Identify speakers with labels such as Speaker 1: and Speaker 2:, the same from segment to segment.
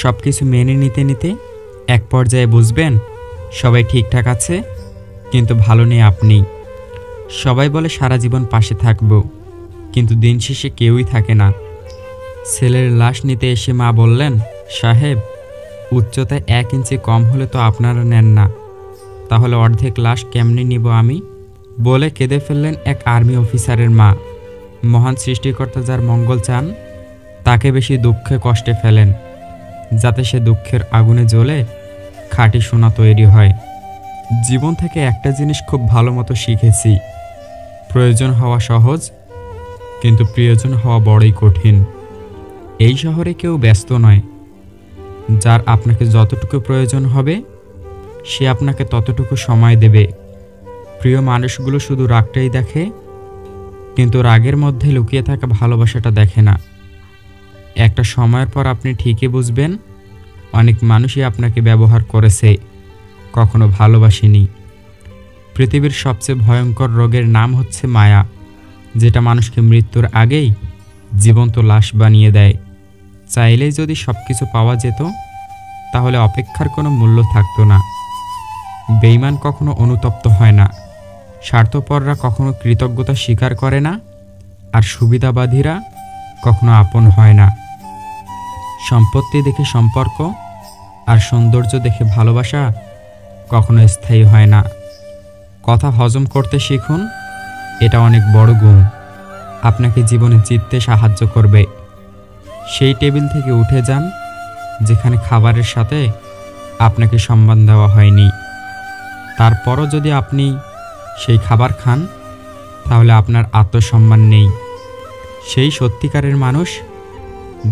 Speaker 1: সবকিছু মেনে নিতে নিতে এক পর্যায়ে বুঝবেন সবাই ঠিকঠাক আছে, কিন্তু ভালো নেই আপনি। সবাই বলে সারা জীবন পাশে থাকবো, কিন্তু দিন শেষে কেউই থাকে না। ছেলের লাশ নিতে এসে মা বললেন, সাহেব, উচ্চতায় 1 ইঞ্চি কম হলে তো আপনারা নেন না, তাহলে অর্ধেক লাশ কেমনে নিব আমি? বলে কেঁদে ফেললেন এক আর্মি অফিসারের মা। মহান সৃষ্টিকর্তা যার মঙ্গল চান তাকে বেশি দুঃখে কষ্টে ফেলেন, যাতে সে দুঃখের আগুনে জ্বলে খাঁটি সোনা তৈরি হয়। জীবন থেকে একটা জিনিস খুব ভালো মতো শিখেছি, প্রয়োজন হওয়া সহজ, কিন্তু প্রিয়জন হওয়া বড়ই কঠিন। এই শহরে কেউ ব্যস্ত নয়। যার আপনাকে যতটুকু প্রয়োজন হবে সে আপনাকে ততটুকু সময় দেবে। প্রিয় মানুষগুলো শুধু রাগটাই দেখে, কিন্তু রাগের মধ্যে লুকিয়ে থাকা ভালোবাসাটা দেখে না। একটা সময়ের পর আপনি ঠিকই বুঝবেন অনেক মানুষই আপনাকে ব্যবহার করেছে, কখনো ভালোবাসেনি। পৃথিবীর সবচেয়ে ভয়ঙ্কর রোগের নাম হচ্ছে মায়া, যেটা মানুষকে মৃত্যুর আগেই জীবন্ত লাশ বানিয়ে দেয়। চাইলেই যদি সবকিছু পাওয়া যেত তাহলে অপেক্ষার কোনো মূল্য থাকতো না। বেঈমান কখনো অনুতপ্ত হয় না, স্বার্থপররা কখনো কৃতজ্ঞতা স্বীকার করে না, আর সুবিধাবাদীরা কখনো আপন হয় না। সম্পত্তি দেখে সম্পর্ক আর সৌন্দর্য দেখে ভালোবাসা কখনো স্থায়ী হয় না। কথা হজম করতে শিখুন, এটা অনেক বড় গুণ, আপনাকে জীবনে জিততে সাহায্য করবে। সেই টেবিল থেকে উঠে যান যেখানে খাবারের সাথে আপনাকে সম্মান দেওয়া হয়নি। তারপরও যদি আপনি সেই খাবার খান তাহলে আপনার আত্মসম্মান নেই। সেই সত্যিকারের মানুষ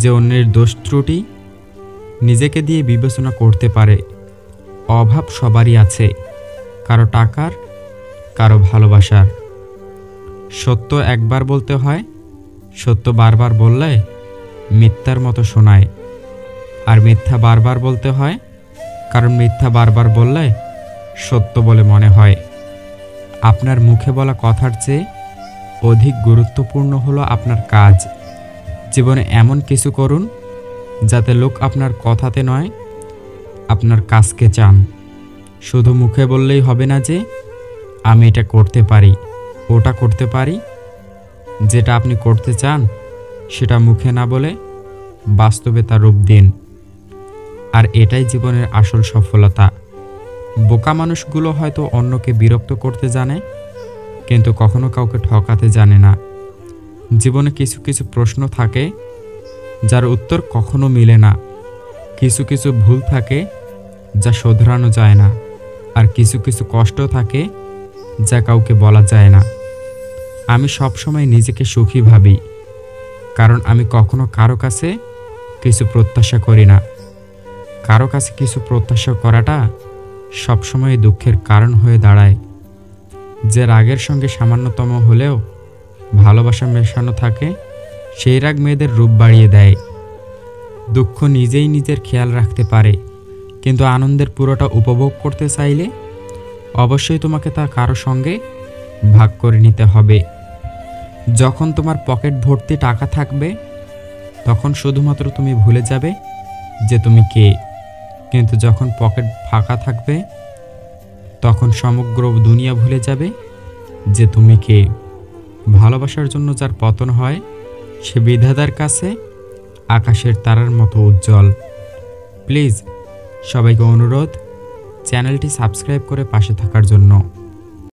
Speaker 1: যে অন্যের দোষ ত্রুটি নিজেকে দিয়ে বিবেচনা করতে পারে। অভাব সবারই আছে, কারো টাকার, কারো ভালোবাসার। সত্য একবার বলতে হয়, সত্য বারবার বললে মিথ্যার মতো শোনায়। আর মিথ্যা বারবার বলতে হয়, কারণ মিথ্যা বারবার বললে সত্য বলে মনে হয়। আপনার মুখে বলা কথার চেয়ে অধিক গুরুত্বপূর্ণ হলো আপনার কাজ। জীবনে এমন কিছু করুন যাতে লোক আপনার কথাতে নয়, আপনার কাজকে চান। শুধু মুখে বললেই হবে না যে আমি এটা করতে পারি, ওটা করতে পারি। যেটা আপনি করতে চান সেটা মুখে না বলে বাস্তবে তা রূপ দিন। আর এটাই জীবনের আসল সফলতা। বোকা মানুষগুলো হয়তো অন্যকে বিরক্ত করতে জানে, কিন্তু কখনো কাউকে ঠকাতে জানে না। জীবনে কিছু কিছু প্রশ্ন থাকে যার উত্তর কখনো মিলে না। কিছু কিছু ভুল থাকে যা শোধরানো যায় না, আর কিছু কিছু কষ্ট থাকে যা কাউকে বলা যায় না। আমি সবসময় নিজেকে সুখী ভাবি, কারণ আমি কখনো কারো কাছে কিছু প্রত্যাশা করি না। কারো কাছে কিছু প্রত্যাশা করাটা সবসময় দুঃখের কারণ হয়ে দাঁড়ায়। যে রাগের সঙ্গে সামান্যতম হলেও ভালোবাসা মেশানো থাকে, সেই রাগ মেয়েদের রূপ বাড়িয়ে দেয়। দুঃখ নিজেই নিজের খেয়াল রাখতে পারে, কিন্তু আনন্দের পুরোটা উপভোগ করতে চাইলে অবশ্যই তোমাকে তা কারো সঙ্গে ভাগ করে নিতে হবে। যখন তোমার পকেট ভর্তি টাকা থাকবে তখন শুধুমাত্র তুমি ভুলে যাবে যে তুমি কে, কিন্তু যখন পকেট ফাঁকা থাকবে তখন সমগ্র দুনিয়া ভুলে যাবে যে তুমি কে। ভালোবাসার জন্য যার পতন হয় সে বিধাতার কাছে আকাশের তারার মতো উজ্জ্বল। প্লিজ সবাইকে অনুরোধ চ্যানেলটি সাবস্ক্রাইব করে পাশে থাকার জন্য।